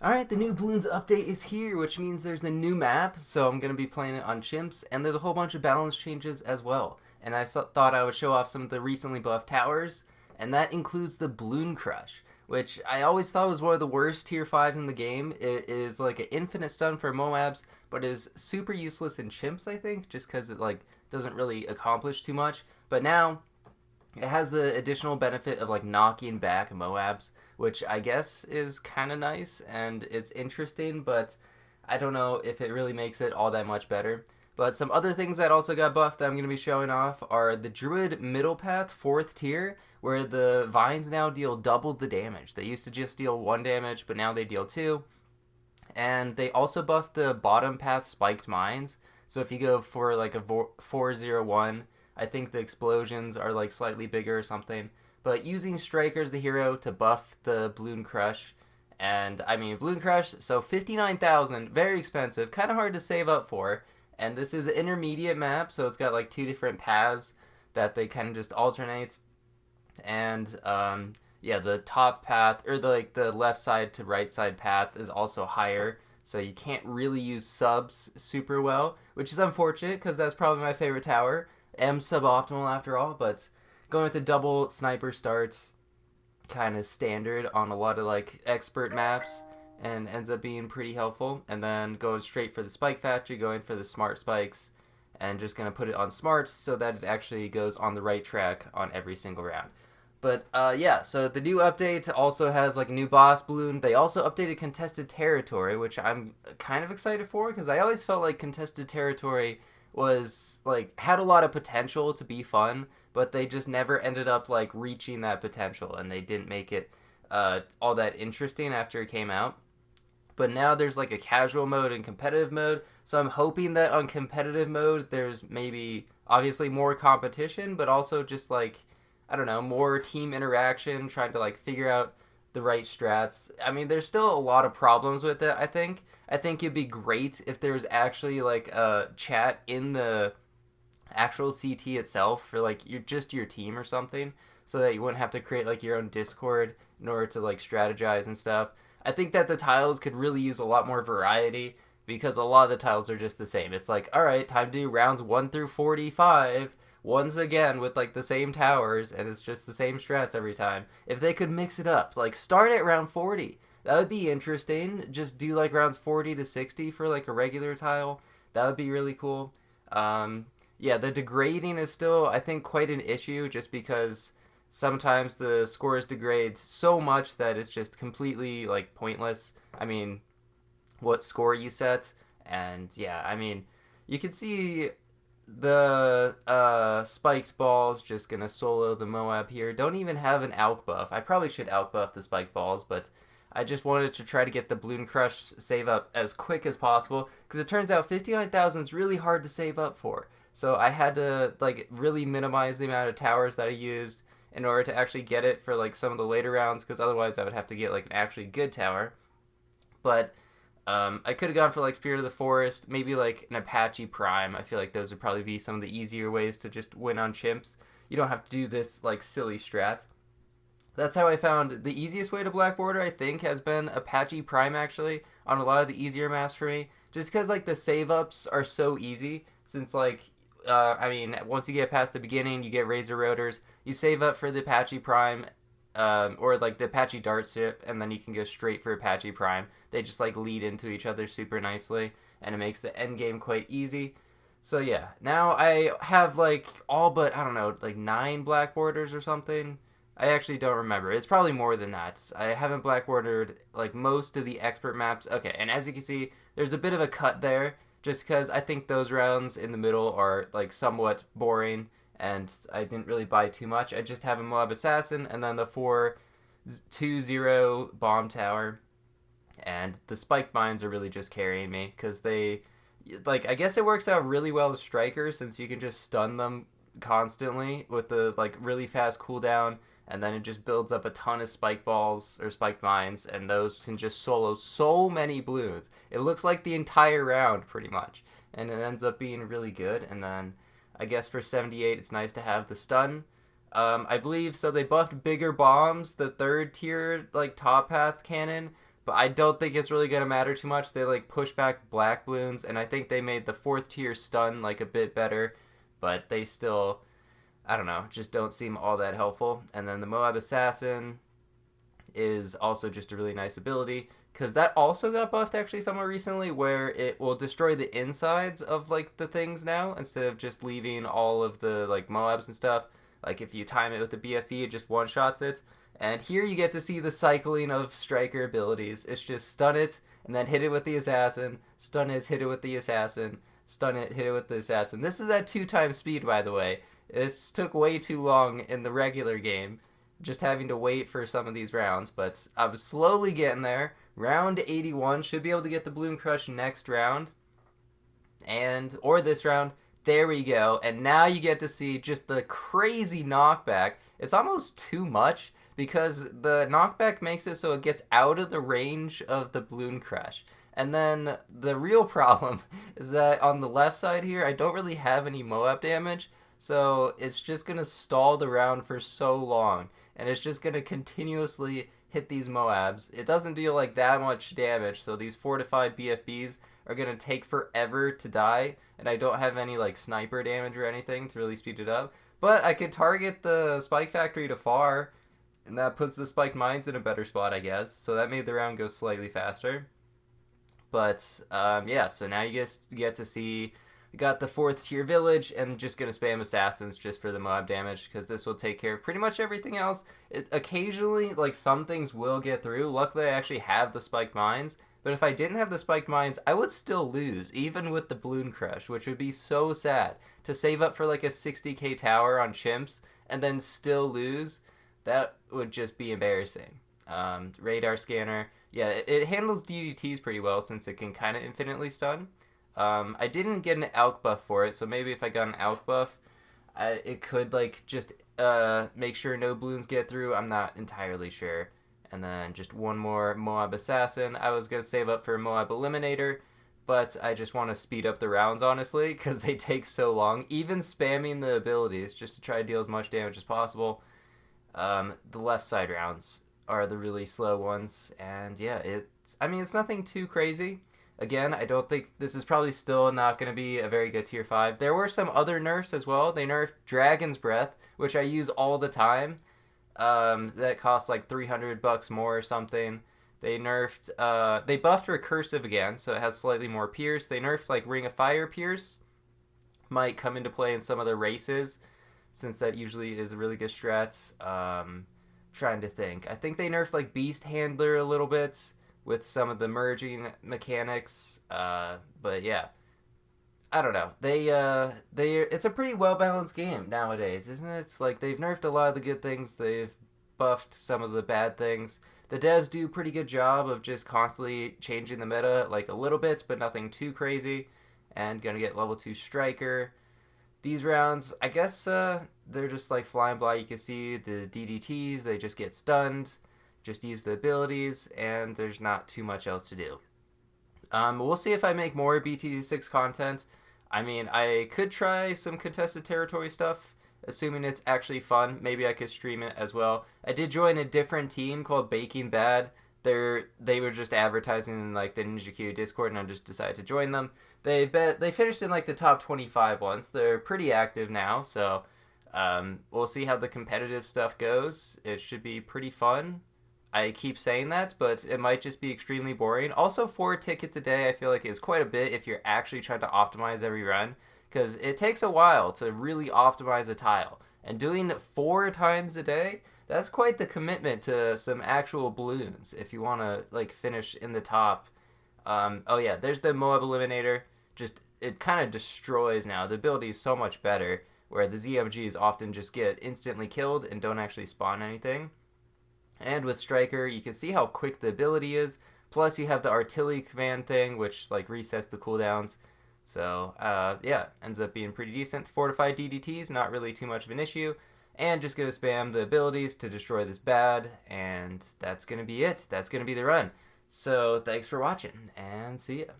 Alright, the new Bloons update is here, which means there's a new map, so I'm going to be playing it on Chimps, and there's a whole bunch of balance changes as well. And I thought I would show off some of the recently buffed towers, and that includes the Bloon Crush, which I always thought was one of the worst tier 5s in the game. It is like an infinite stun for Moabs, but is super useless in Chimps, I think, just because it like doesn't really accomplish too much. But now it has the additional benefit of like knocking back Moabs, which I guess is kind of nice and it's interesting, but I don't know if it really makes it all that much better. But some other things that also got buffed that I'm going to be showing off are the Druid Middle Path 4th tier, where the vines now deal double the damage. They used to just deal 1 damage, but now they deal 2. And they also buffed the bottom path Spiked Mines. So if you go for like a 401, I think the explosions are like slightly bigger or something. But using Striker as the hero to buff the Bloon Crush, and I mean Bloon Crush, so 59,000, very expensive, kind of hard to save up for. And this is an intermediate map, so it's got like 2 different paths that they kind of just alternate. And yeah, the top path or the left side to right side path is also higher, so you can't really use subs super well, which is unfortunate because that's probably my favorite tower. M suboptimal after all, but going with the double sniper starts kind of standard on a lot of like expert maps and ends up being pretty helpful. And then going straight for the spike factory, going for the smart spikes, and just gonna put it on smarts so that it actually goes on the right track on every single round. But yeah, so the new update also has like a new boss balloon. They also updated contested territory, which I'm kind of excited for because I always felt like contested territory was like had a lot of potential to be fun, but they just never ended up like reaching that potential, and they didn't make it all that interesting after it came out. But now there's like a casual mode and competitive mode, so I'm hoping that on competitive mode there's maybe obviously more competition, but also just like I don't know, more team interaction, trying to like figure out the right strats. I mean, there's still a lot of problems with it, I think. I think it'd be great if there's actually like a chat in the actual CT itself for like your team or something, so that you wouldn't have to create like your own Discord in order to like strategize and stuff. I think that the tiles could really use a lot more variety because a lot of the tiles are just the same. It's like, all right, time to do rounds 1 through 45 once again with like the same towers, and it's just the same strats every time. If they could mix it up, like start at round 40, that would be interesting. Just do like rounds 40 to 60 for like a regular tile. That would be really cool. Yeah, the degrading is still, I think, quite an issue just because sometimes the scores degrade so much that it's just completely like pointless. I mean, what score you set, and yeah, I mean, you can see the spiked balls just gonna solo the Moab here. Don't even have an alk buff. I probably should alk buff the spiked balls, but I just wanted to try to get the Bloon Crush save up as quick as possible because it turns out 59,000 is really hard to save up for. So I had to like really minimize the amount of towers that I used in order to actually get it for like some of the later rounds, because otherwise I would have to get like an actually good tower. But I could have gone for like Spirit of the Forest, maybe like an Apache Prime. I feel like those would probably be some of the easier ways to just win on chimps. You don't have to do this like silly strat. That's how I found the easiest way to Black Border, I think, has been Apache Prime actually on a lot of the easier maps for me. Just because like the save ups are so easy, since like I mean, once you get past the beginning, you get Razor Rotors. You save up for the Apache Prime, or like the Apache Dart ship, and then you can go straight for Apache Prime. They just like lead into each other super nicely, and it makes the end game quite easy. So yeah, now I have like all but I don't know, like 9 black borders or something. I actually don't remember. It's probably more than that. I haven't black bordered like most of the expert maps. Okay, and as you can see, there's a bit of a cut there, just because I think those rounds in the middle are like somewhat boring, and I didn't really buy too much. I just have a Moab Assassin and then the 4-2-0 bomb tower, and the spike mines are really just carrying me because they like I guess it works out really well as strikers since you can just stun them constantly with the like really fast cooldown, and then it just builds up a ton of spike balls or spike mines, and those can just solo so many balloons. It looks like the entire round pretty much, and it ends up being really good. And then I guess for 78 it's nice to have the stun. I believe so they buffed bigger bombs, the 3rd tier like top path cannon, but I don't think it's really gonna matter too much. They like push back black Bloons, and I think they made the 4th tier stun like a bit better, but they still, I don't know, just don't seem all that helpful. And then the Moab Assassin is also just a really nice ability, because that also got buffed actually somewhat recently, where it will destroy the insides of like the things now instead of just leaving all of the like Moabs and stuff. Like if you time it with the BFB, it just one shots it. And here you get to see the cycling of striker abilities. It's just stun it and then hit it with the assassin, stun it, hit it with the assassin, stun it, hit it with the assassin. This is at 2x speed, by the way. This took way too long in the regular game, just having to wait for some of these rounds, but I was slowly getting there. Round 81, should be able to get the Bloon Crush next round, or this round. There we go, and now you get to see just the crazy knockback. It's almost too much, because the knockback makes it so it gets out of the range of the Bloon Crush. And then the real problem is that on the left side here, I don't really have any Moab damage, so it's just going to stall the round for so long, and it's just going to continuously hit these Moabs. It doesn't deal like that much damage, so these fortified BFBs are going to take forever to die, and I don't have any like sniper damage or anything to really speed it up. But I could target the Spike Factory to far, and that puts the Spiked Mines in a better spot, I guess. So that made the round go slightly faster. But yeah, so now you guys get to see, we got the 4th tier village, and just going to spam assassins just for the mob damage, because this will take care of pretty much everything else. Occasionally, like, some things will get through. Luckily, I actually have the Spiked Mines, but if I didn't have the Spiked Mines, I would still lose, even with the Bloon Crush, which would be so sad. To save up for like a 60k tower on Chimps, and then still lose, that would just be embarrassing. Radar Scanner, yeah, it handles DDTs pretty well, since it can kind of infinitely stun. I didn't get an Alk buff for it, so maybe if I got an Alk buff, it could like just make sure no Bloons get through. I'm not entirely sure. And then just one more Moab Assassin. I was going to save up for Moab Eliminator, but I just want to speed up the rounds, honestly, because they take so long. Even spamming the abilities just to try to deal as much damage as possible. The left side rounds are the really slow ones, and yeah, it's nothing too crazy. Again, I don't think this is probably still not going to be a very good tier 5. There were some other nerfs as well. They nerfed Dragon's Breath, which I use all the time. That costs like $300 more or something. They nerfed, they buffed Recursive again, so it has slightly more Pierce. They nerfed like Ring of Fire Pierce. Might come into play in some other races, since that usually is a really good strat. Trying to think. I think they nerfed like Beast Handler a little bit with some of the merging mechanics. But yeah, I don't know. It's a pretty well balanced game nowadays, isn't it? It's like they've nerfed a lot of the good things, they've buffed some of the bad things. The devs do a pretty good job of just constantly changing the meta, like a little bit, but nothing too crazy. And gonna get level 2 Striker. These rounds, I guess they're just like flying by. You can see the DDTs, they just get stunned. Just use the abilities, and there's not too much else to do. We'll see if I make more BTD6 content. I mean, I could try some contested territory stuff, assuming it's actually fun. Maybe I could stream it as well. I did join a different team called Baking Bad. They were just advertising in like the Ninja Q Discord, and I just decided to join them. They finished in like the top 25 once. They're pretty active now, so we'll see how the competitive stuff goes. It should be pretty fun. I keep saying that, but it might just be extremely boring. Also, 4 tickets a day I feel like is quite a bit if you're actually trying to optimize every run, because it takes a while to really optimize a tile. And doing 4 times a day, that's quite the commitment to some actual balloons if you want to like finish in the top. Oh yeah, there's the Moab Eliminator. Just, it kind of destroys now. The ability is so much better, where the ZMGs often just get instantly killed and don't actually spawn anything. And with Striker, you can see how quick the ability is. Plus, you have the artillery command thing, which like resets the cooldowns. So, yeah, ends up being pretty decent. Fortified DDTs, not really too much of an issue. And just going to spam the abilities to destroy this bad. And that's going to be it. That's going to be the run. So, thanks for watching, and see ya.